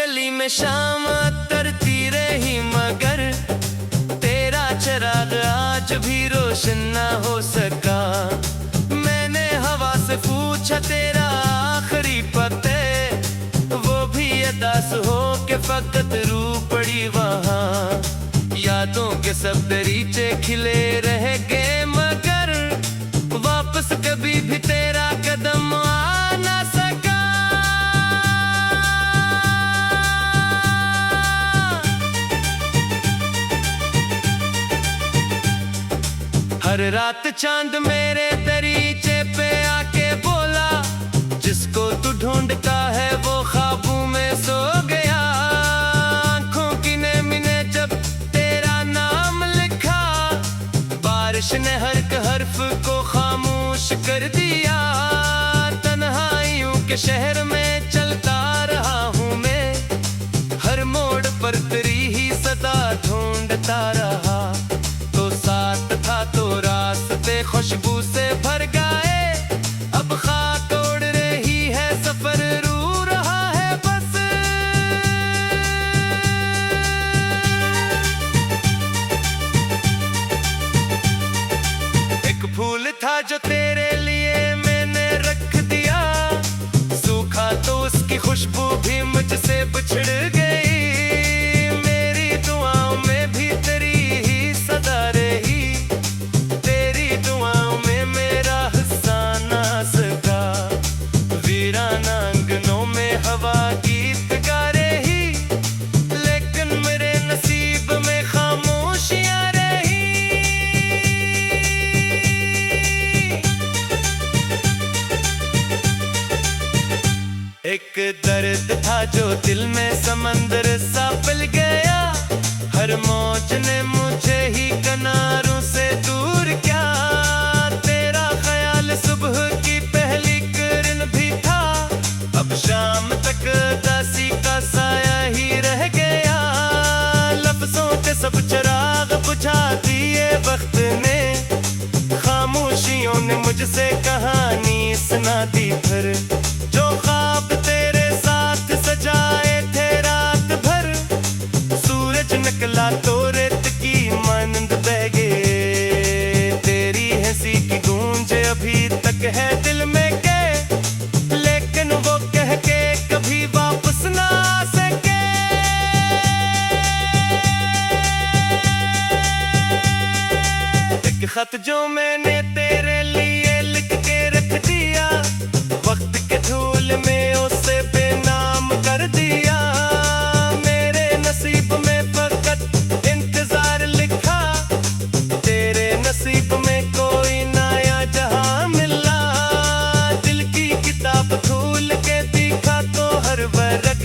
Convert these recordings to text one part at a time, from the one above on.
गली में शाम तरती रही मगर तेरा चिराग आज भी रोशन ना हो सका। मैंने हवा से पूछा तेरा आखिरी पते, वो भी अदास हो के फकत रू पड़ी वहाँ। यादों के सब दरीचे खिले रह गए मगर वापस कभी भी तेरा कदम आ ना सका। हर रात चांद मेरे दरीचे पे आके बोला, जिसको तू ढूंढता है वो ख्वाबों में सो गया। आंखों की नेमी ने जब तेरा नाम लिखा, बारिश ने हर हर्फ को खामोश कर दिया। तन्हाइयों के शहर में चलता रहा हूँ मैं, हर मोड़ पर तेरी ही सदा ढूंढता रहा। तो साथ था तो रास्ते खुशबू से भर गए, अब खाक उड़ रही है सफर रू रहा है बस। एक फूल था जो तेरे लिए मैंने रख दिया, सूखा तो उसकी खुशबू भी मुझसे बिछड़ गई। मेरी दुआओं में भी तेरी ही सदा रही, तेरी दुआओं में मेरा हिस्सा ना सका। वीराना आंगनों में हवा गीत गा रही, लेकिन मेरे नसीब में खामोशियां रही। एक दर्द था जो दिल में समंदर सा फैल गया, हर मौज ने मुझे ही किनारों से दूर किया। तेरा ख्याल सुबह की पहली किरण भी था, अब शाम तक दासी का साया ही रह गया। लफ्जों के सब चिराग बुझा दिए वक्त ने, खामोशियों ने मुझसे कहानी सुना दी फिर। जो ख्वाब तेरे साथ सजाए थे रात भर, सूरज निकला तो रेत की मानंद बह गए। तेरी हंसी की गूंज अभी तक है दिल में के, लेकिन वो कह के कभी वापस ना आ सके। एक खत जो मैंने तेरे लिए लिख के रख दिया, वक्त के धूल में उसे बेनाम कर दिया। मेरे नसीब में फकत इंतजार लिखा, तेरे नसीब में कोई नया जहां मिला। दिल की किताब खोल के दिखा तो हर वर्ग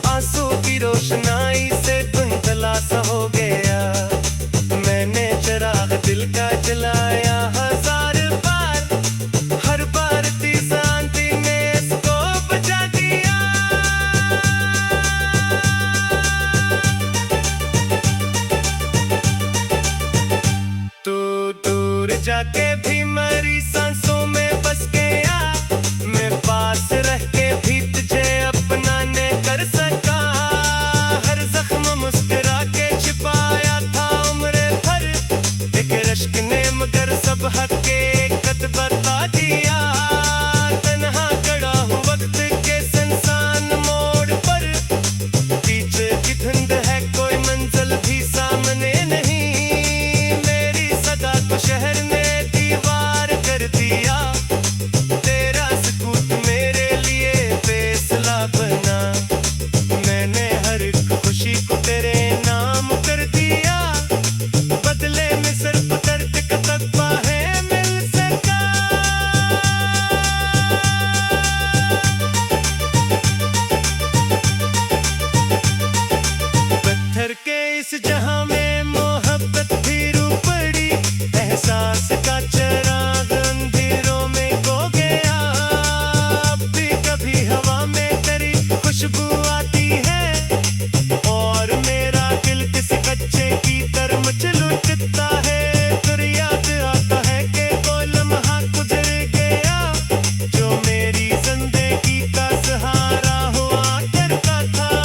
आंसू की रोशनाई से धुंधला सा हो गया। मैंने चिराग दिल का जलाया हजार बार, हर बार तीसरा ने इसको बचा दिया। तू दूर जाके भी मेरी सांसों में बस गया, मैं पास रह के भी तुझे अपना ने कर सका। हर जख्म मुस्कुरा के छिपाया था उम्र भर, एक रश्क ने मगर सब हकीकत बता दिया। तन्हा खड़ा हूँ वक्त के सुनसान मोड़ पर, पीछे की धुंध है कोई मंजिल भी सामने नहीं। मेरी सदा को शहर ने दीवार कर दिया, तेरा सुकूत मेरे लिए फैसला बना। मैंने हर एक खुशी को तेरे नाम कर दिया, बदले में सिर्फ दर्द का तकबा है मिल सका। पत्थर के इस जहां में मोहब्बत भी रू पड़ी, एहसास का चिराग अंधेरों में खो गया। अब भी कभी हवा में तेरी खुशबू आती है, और मेरा दिल किसी कच्चे की तरह लुटता है। फिर याद आता है कि वो लम्हा गुजर गया, जो मेरी जिंदगी का सहारा हुआ करता था।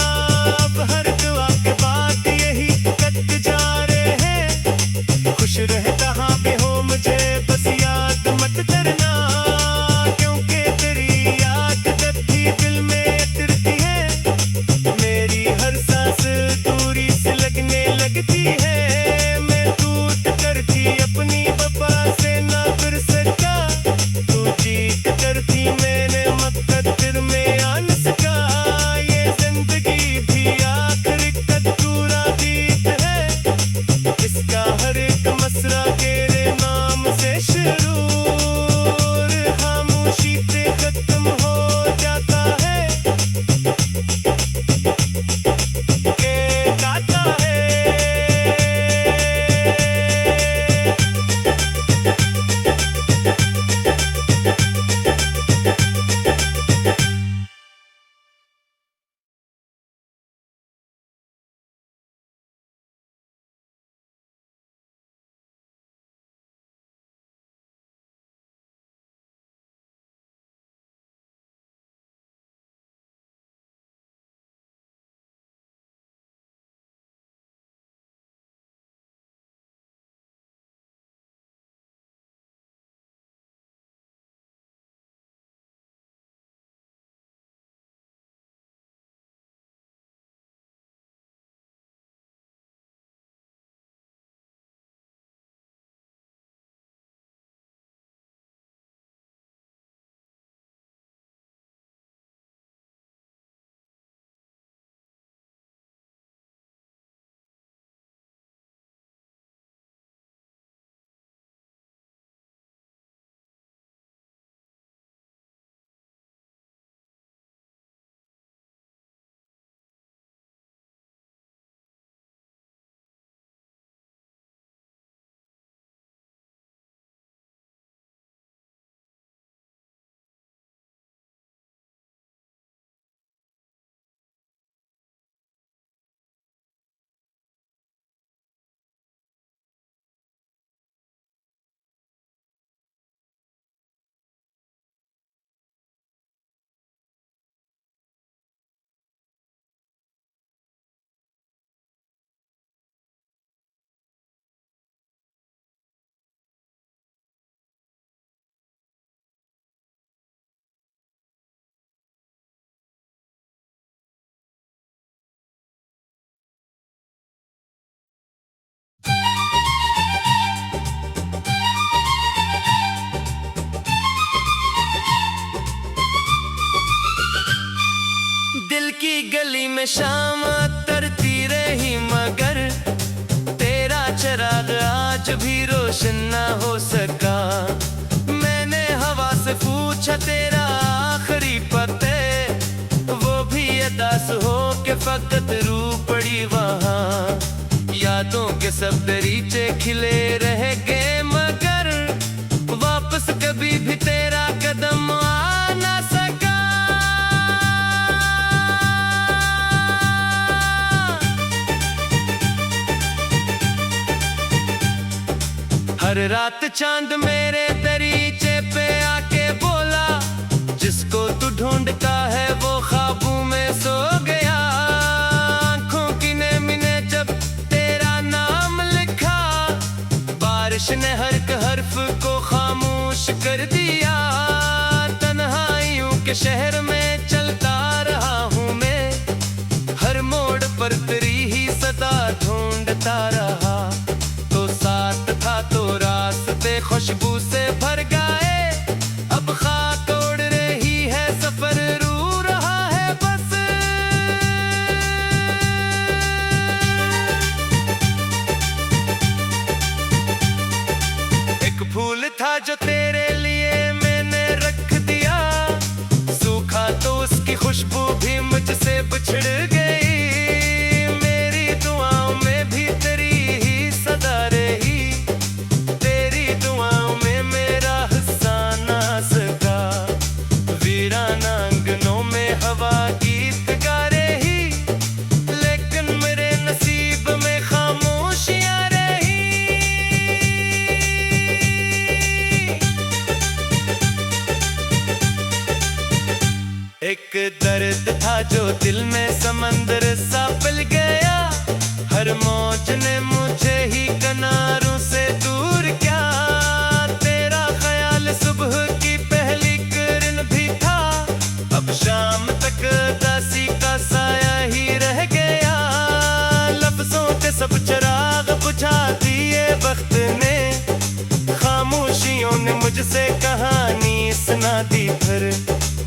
गली में शाम तरती रही मगर तेरा चिराग आज भी रोशन ना हो सका। मैंने हवा से पूछा तेरा आखिरी पते, वो भी अदास हो के फकत रू पड़ी वहाँ। यादों के सब दरीचे खिले रह गए मगर वापस कभी भी तेरा कदम आ ना सका। हर रात चांद मेरे दरीचे पे आके बोला, जिसको तू ढूंढता है वो ख्वाबों में सो गया। आंखों की नेमी ने जब तेरा नाम लिखा, बारिश ने हर हर्फ को खामोश कर दिया। तन्हाइयों के शहर में चलता रहा हूँ मैं, हर मोड़ पर तेरी ही सदा ढूंढता रहा। तो साथ था तो रास्ते खुशबू से भर गए, अब खाक उड़ रही है सफर रू रहा है बस। एक फूल था जो तेरे लिए मैंने रख दिया, सूखा तो उसकी खुशबू भी मुझसे बिछड़ गई। मेरी दुआओं में भी तेरी ही सदा रही, तेरी दुआओं में मेरा हिस्सा ना सका। वीराना आंगनों में हवा गीत गा रही, लेकिन मेरे नसीब में खामोशियां रही। एक दर्द था जो दिल में समंदर सा पिल गया, हर मौज ने मुझे ही किनारों से दूर किया। तेरा ख्याल सुबह की पहली किरण भी था, अब शाम तक दासी का साया ही रह गया। लफ्जों के सब चिराग बुझा दिए वक्त ने, खामोशियों ने मुझसे कहानी सुना दी फिर।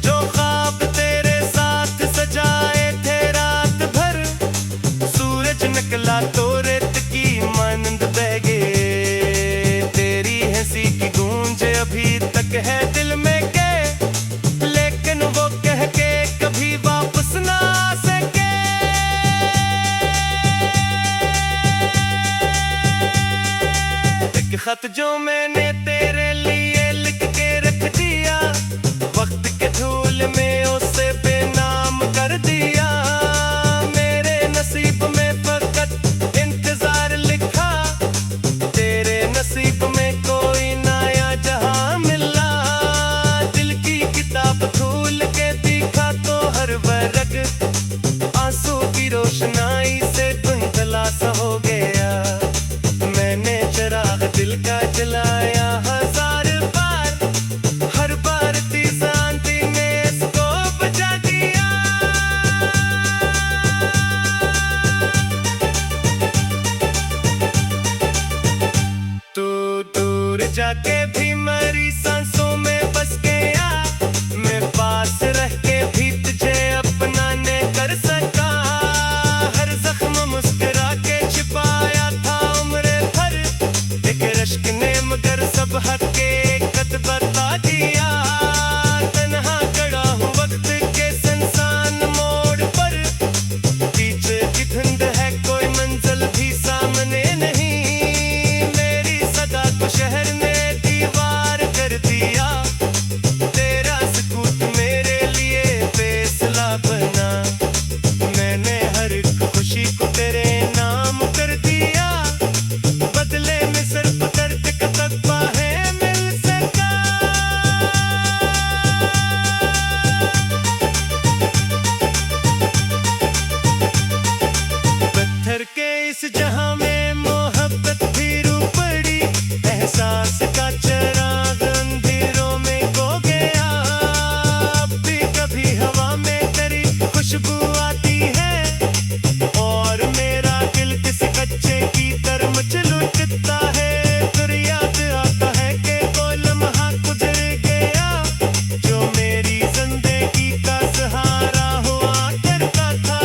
जो ख्वाब तेरे साथ सजाए थे रात भर, सूरज निकला तो रेत की मानंद बह गए। तेरी हंसी की गूंज अभी तक है दिल में के, लेकिन वो कह के कभी वापस ना आ सके। एक खत जो मैंने तेरे लिए लिख के रख दिया, वक्त के धूल में उसे बेनाम कर दिया। मेरे नसीब में फकत इंतजार लिखा, तेरे नसीब में कोई नया जहां मिला। दिल की किताब खोल के दिखा तो हर वर्ग आंसू की रोशनाई से धुंधला सा हो गया। मैंने चिराग दिल का जलाया हजार बार, हर बार शांति ने इसको बचा दिया। तू दूर जाके भी मेरी सांसों में बस गया, मैं पास रह के भी तुझे अपना ने कर सका। हर जख्म मुस्कुरा के छिपाया था उम्र भर, एक रश्क ने मगर सब हकीकत बता दिया। तन्हा खड़ा हूँ वक्त के सुनसान मोड़ पर, पीछे की धुंध है कोई मंजिल भी सामने नहीं। मेरी सदा को शहर ने दीवार कर दिया, तेरा सुकूत मेरे लिए फैसला बना। मैंने हर खुशी को तेरे नाम कर दिया, बदले में सिर्फ दर्द का तकवा है मिल सका। पत्थर के इस जहां में मोहब्बत भी रू पड़ी, एहसास का चिराग अंधेरों में खो गया। अब भी कभी हवा में तेरी खुशबू आती है, और मेरा दिल किसी कच्चे की तरह लुटता है। फिर याद आता है कि कोई लम्हा गुजर गया, जो मेरी जिंदगी का सहारा हुआ करता था।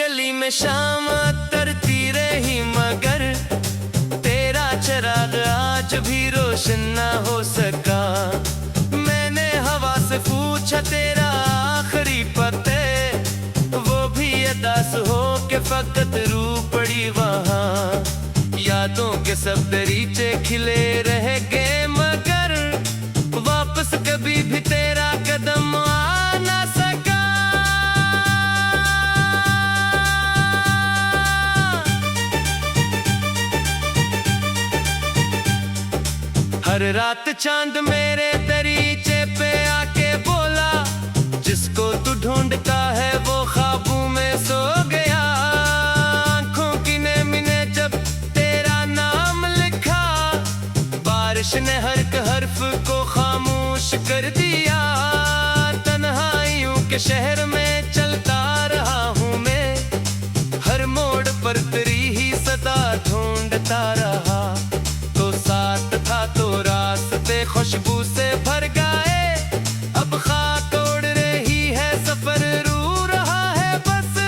गली में शाम तरती रही मगर तेरा चिराग आज भी रोशन ना हो सका। मैंने हवा से पूछा तेरा आखिरी पते, वो भी अदास हो के फकत रू पड़ी वहाँ। यादों के सब दरीचे खिले रह गए मगर वापस कभी भी तेरा कदम आ ना सका। हर रात चांद मेरे दरीचे पे आके बोला, जिसको तू ढूंढता है वो ख्वाबों में सो गया। आंखों की नेमी ने जब तेरा नाम लिखा, बारिश ने हर एक हर्फ को खामोश कर दिया। तन्हाइयों के शहर में चलता रहा हूँ मैं, हर मोड़ पर तेरी ही सदा ढूंढता रहा। तो साथ था तो रास्ते खुशबू से भर गए, अब खाक उड़ रही है सफर रू रहा है बस।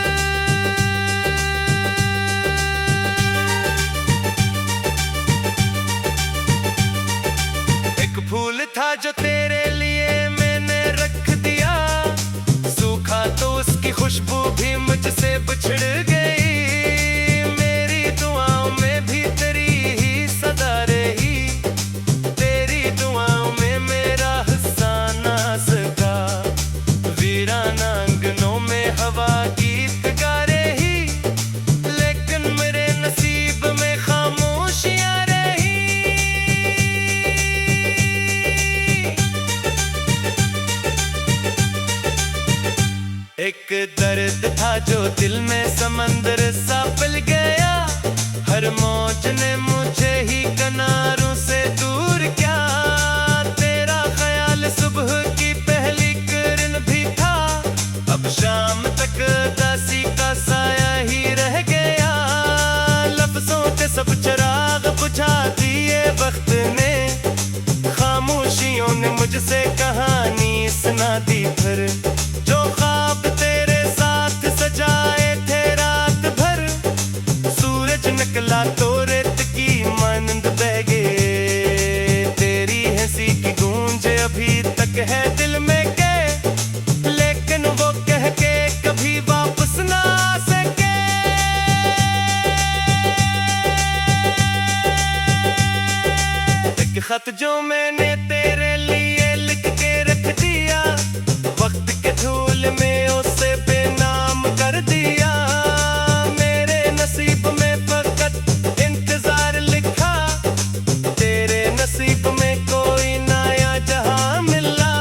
एक फूल था जो तेरे लिए मैंने रख दिया, सूखा तो उसकी खुशबू भी मुझसे बिछड़ गई। मेरी दुआओं में भी तेरी ही सदा रही, तेरी दुआओं में मेरा हिस्सा ना सका। वीराना आंगनों में हवा गीत गा रही, लेकिन मेरे नसीब में खामोशियां रही। एक दर्द था जो दिल में समंदर सा फैल गया, हर मौज ने मुझे ही किनारों से दूर किया। तेरा ख्याल सुबह की पहली किरण भी था, अब शाम तक दासी का साया ही रह गया। लफ्जों के सब चिराग बुझा दिए वक्त ने, खामोशियों ने मुझसे कहानी सुना दी फिर। जो ख्वाब तेरे साथ सजाए थे रात भर, सूरज निकला तो रेत की मानंद बह गए। तेरी हंसी की गूंज अभी तक है दिल में के, लेकिन वो कह के कभी वापस ना आ सके। एक खत जो मैंने तेरे लिए लिख के रख दिया, वक्त के धूल में उसे बेनाम कर दिया। मेरे नसीब में फकत इंतजार लिखा, तेरे नसीब में कोई नया जहां मिला।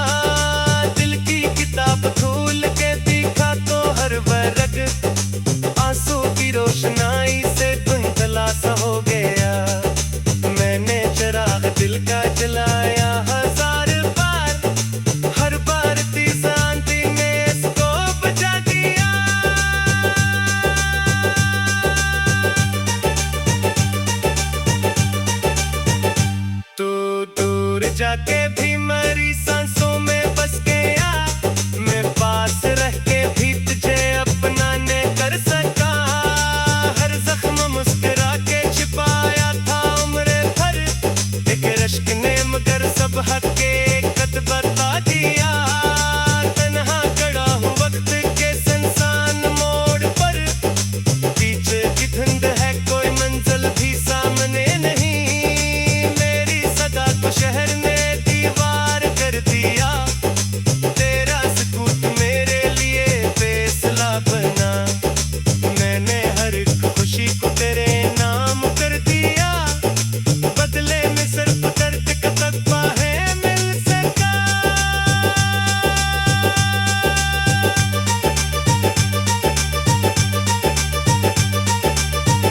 दिल की किताब खोल के दिखा तो हर वर्ग आंसू की रोशनाई से धुंधला सा हो गया। मैंने चिराग दिल का जलाया हजार बार, हर बार तीस आंधी ने इसको बुझा दिया। तू दूर जाके भी मेरी सांसों में बस गया, मैं पास रह के भी तुझे अपना ने कर सका। हर जख्म मुस्कुरा के छिपाया था उम्र भर, एक रश्क ने मगर सब हकीकत बता दिया। तन्हा खड़ा हूँ वक्त के सुनसान मोड़ पर, पीछे की धुंध है कोई मंजिल भी सामने नहीं। मेरी सदा को शहर ने दीवार कर दिया, तेरा सुकूत मेरे लिए फैसला बना। मैंने हर एक खुशी को तेरे नाम कर दिया, बदले में सिर्फ दर्द का तकवा है मिल सका।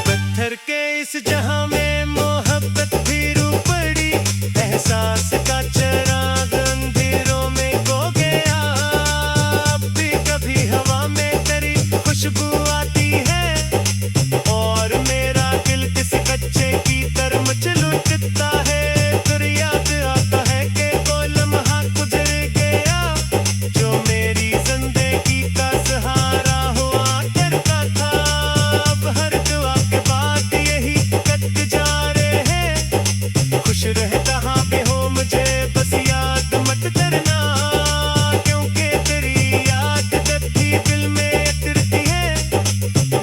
पत्थर के इस जहां में मोहब्बत भी रू पड़ी, एहसास का चिराग अंधेरों में खो गया। अब भी कभी हवा में तेरी खुशबू आती है, और मेरा दिल किसी बच्चे की तरह मुझे लुटता है। फिर याद आता है कि वो लम्हा गुजर गया, जो मेरी जिंदगी का सहारा हुआ करता था। करना, क्योंकि तेरी याद जब भी दिल में उतरती है,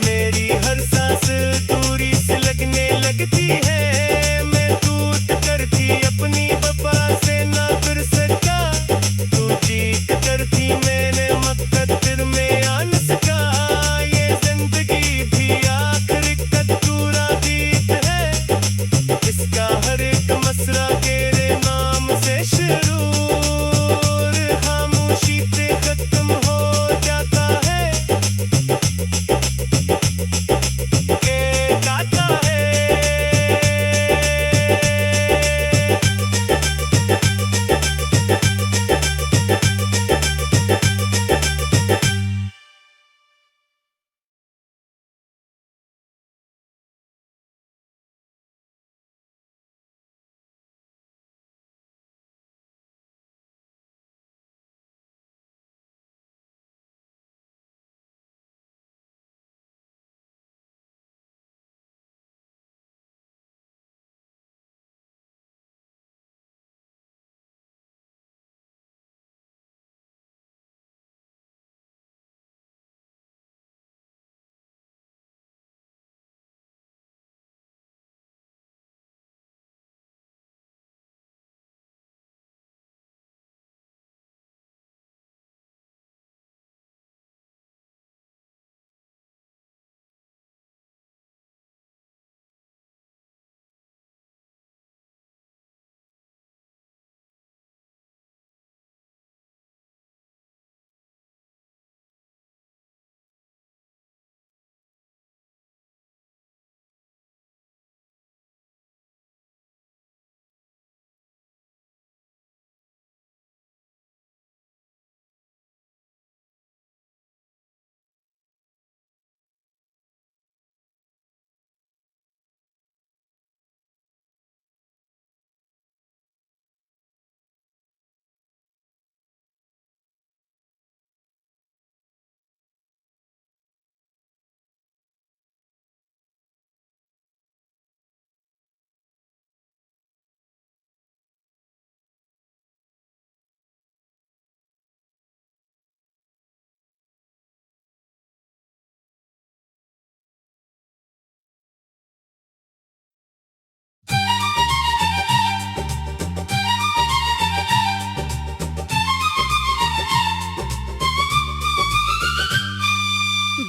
मेरी हर सांस दूरी से लगने लगती है। मैं टूट कर भी अपनी वफा से ना फिर सका, तू जीत कर भी मैंने मुकद्दर में आ न सका। ये जिंदगी भी आखिर अधूरा गीत है, इसका हर एक मसला तेरे नाम से शुरू, और खामोशी पे खत्म हो जाता है, के गाता है।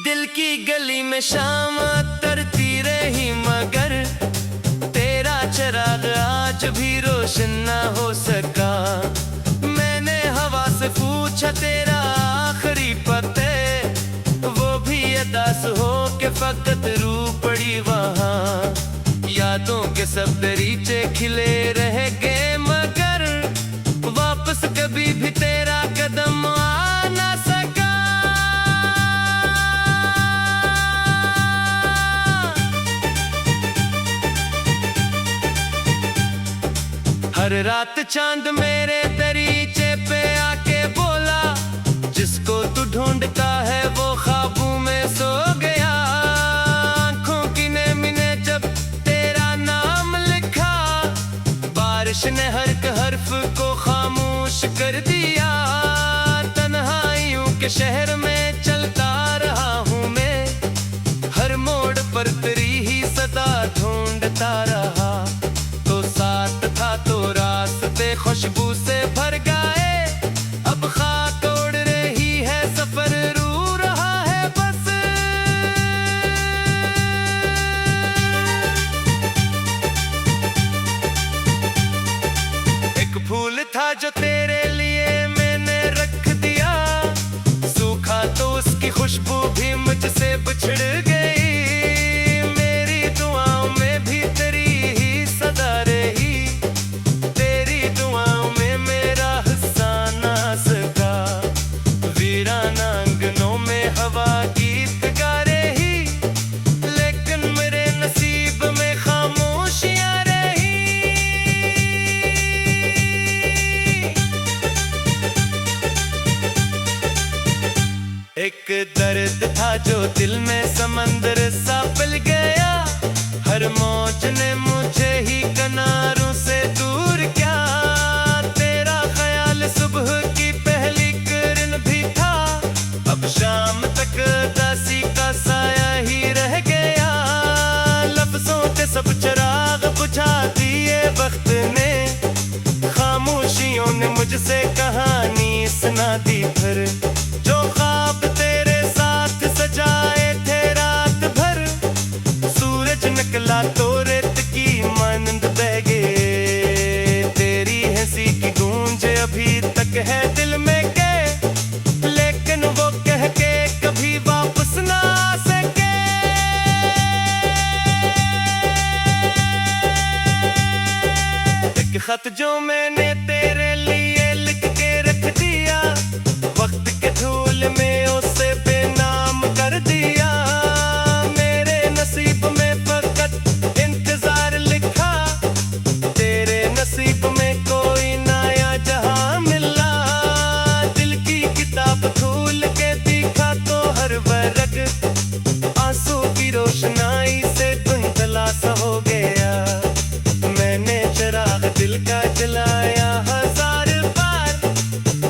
दिल की गली में शाम तरती रही, मगर तेरा चिराग आज भी रोशन ना हो सका। मैंने हवा से पूछा तेरा आखिरी पते, वो भी अदास हो के फकत रू पड़ी वहाँ। यादों के सब दरीचे खिले रह गए, मगर वापस कभी भी तेरा कदम आ ना सका। हर रात चांद मेरे दरीचे पे आके बोला, जिसको तू ढूंढता है वो ख्वाबों में सो गया। आंखों की नेमी ने जब तेरा नाम लिखा, बारिश ने हर एक हर्फ को खामोश कर दिया। तन्हाइयों के शहर में चलता रहा हूँ मैं, हर मोड़ पर तेरी ही सदा ढूंढता रहा। तो साथ था तो रास्ते खुशबू से भर गए, अब खाक उड़ रही है सफर रू रहा है बस। एक फूल था जो तेरे लिए मैंने रख दिया, सूखा तो उसकी खुशबू भी मुझसे बिछड़ गई। मेरी दुआओं में भी तेरी ही सदा रही, तेरी दुआओं में मेरा हिस्सा ना सका। वीराना आंगनों में हवा गीत गा रही, लेकिन मेरे नसीब में खामोशियां रही। एक दर्द था जो दिल में समंदर सा फैल गया, हर मौज ने मुझे ही किनारों से दूर किया। तेरा ख्याल सुबह मुझसे कहानी सुना दी फिर, जो ख्वाब तेरे साथ सजाए थे रात भर। सूरज निकला तो रेत की मानंद बह गए, तेरी हंसी की गूंज अभी तक है दिल में के, लेकिन वो कह के कभी वापस ना आ सके। एक खत जो मैंने तेरे लिए लिख के रख दिया, वक्त के धूल में उसे बेनाम कर दिया। मेरे नसीब में फकत इंतजार लिखा, तेरे नसीब में कोई नया जहां मिला। दिल की किताब खोल के दिखा तो हर वर्ग आंसू की रोशनाई से धुंधला सा हो गया। मैंने चिराग दिल का जलाया हजार बार,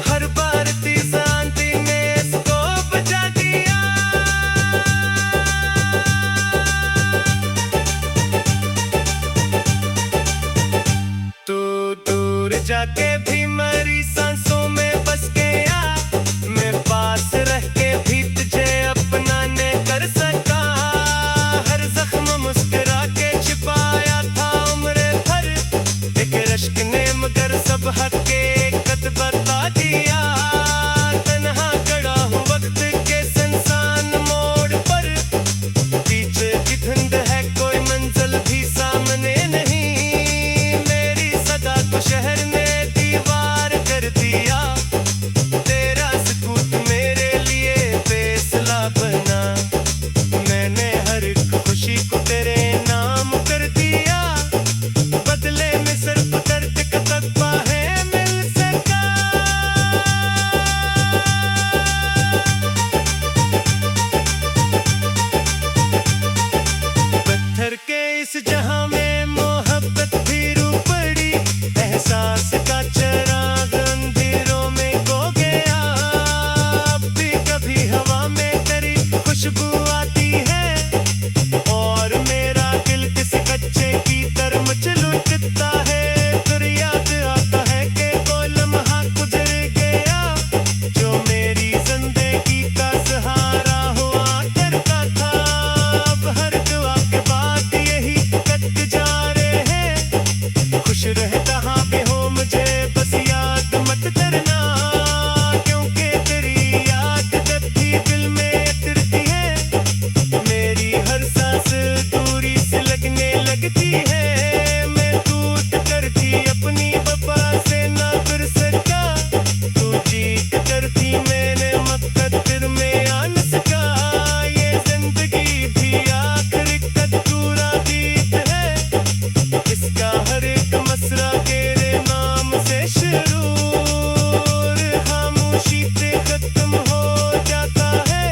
हर बार तीसांती ने इसको बुझा दिया। तू दूर जाके भी मेरी सांसों में बस गया, मैं पास रह के भी तुझे अपना ने कर सका। हर जख्म मुस्कुरा के छिपाया था उम्र भर, एक रश्क ने मगर सब हकीकत बता दिया। तन्हा खड़ा हूँ वक्त के सुनसान मोड़ पर, पीछे की धुंध है कोई मंजिल भी सामने नहीं। मेरी सदा को शहर ने दीवार कर दिया, तेरा सुकूत मेरे लिए फैसला बना। मैंने हर एक खुशी को तेरे नाम कर दिया, बदले में सिर्फ दर्द का तकबा है मिल सका। पत्थर के इस जहां में मोहब्बत भी रूप पड़ी, एहसास का चिराग अंधेरों में खो गया। अब भी कभी हवा में तेरी खुशबू आती है, और मेरा दिल किसी कच्चे की तरह लुटता है। फिर याद आता है कि वो लम्हा गुजर गया, जो मेरी जिंदगी का सहारा हुआ करता था। अब हर दुआ के बाद यही कट जा रहे हैं, खुश रहे जहाँ भी हो मुझे बस याद मत करना। क्योंकि तेरी याद जब भी दिल में उतरती है, मेरी हर सांस दूरी से लगने लगती है। मैं टूट कर थी अपनी वफा से ना फिर सका, तू जीत कर थी मैंने मुकद्दर में आन सका। ये जिंदगी भी आखिर का पूरा गीत है, इसका हर एक मसरा तेरे नाम से शुरू। खामोशी से खत्म हो जाता है,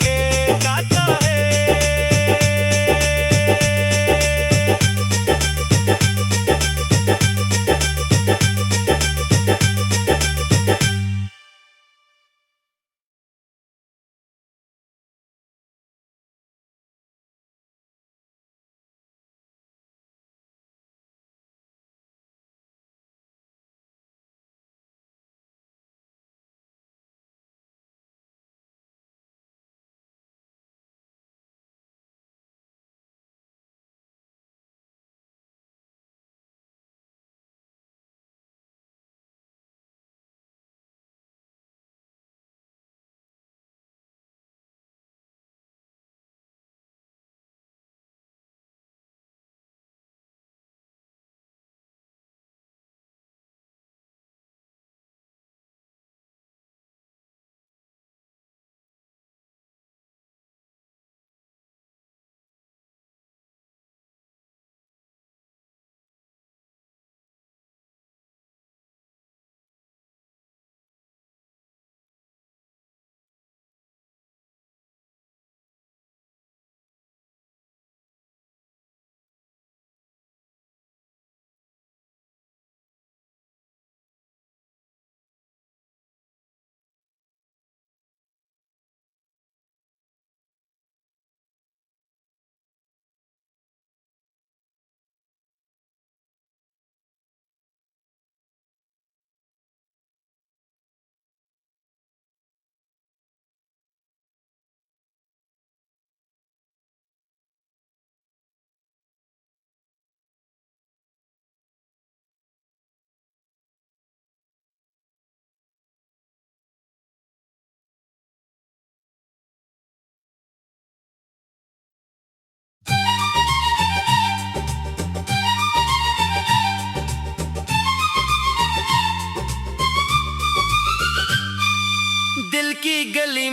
ये गाता है।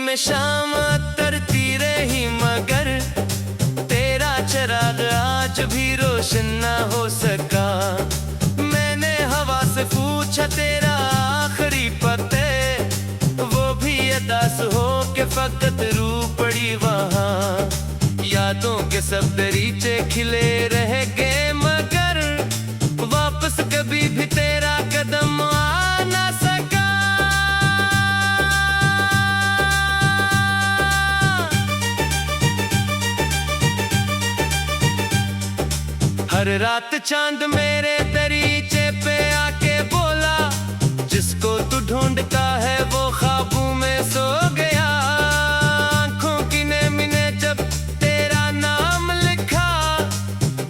में शाम तरती रही मगर तेरा चिराग आज भी रोशन ना हो सका। मैंने हवा से पूछा तेरा आखिरी पते, वो भी अदास हो के फकत रू पड़ी वहाँ। यादों के सब दरीचे खिले रह गए मगर वापस कभी भी तेरा कदम आ ना सका। हर रात चांद मेरे दरीचे पे आके बोला, जिसको तू ढूंढता है वो ख्वाबों में सो गया। आंखों की नेमी ने जब तेरा नाम लिखा,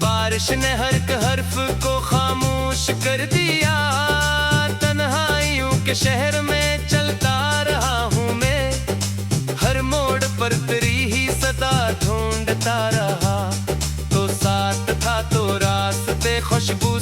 बारिश ने हर एक हर्फ को खामोश कर दिया। तन्हाइयों के शहर में चलता रहा हूँ मैं, हर मोड़ पर तेरी ही सदा ढूंढता रहा। तो साथ था तो रास्ते खुशबू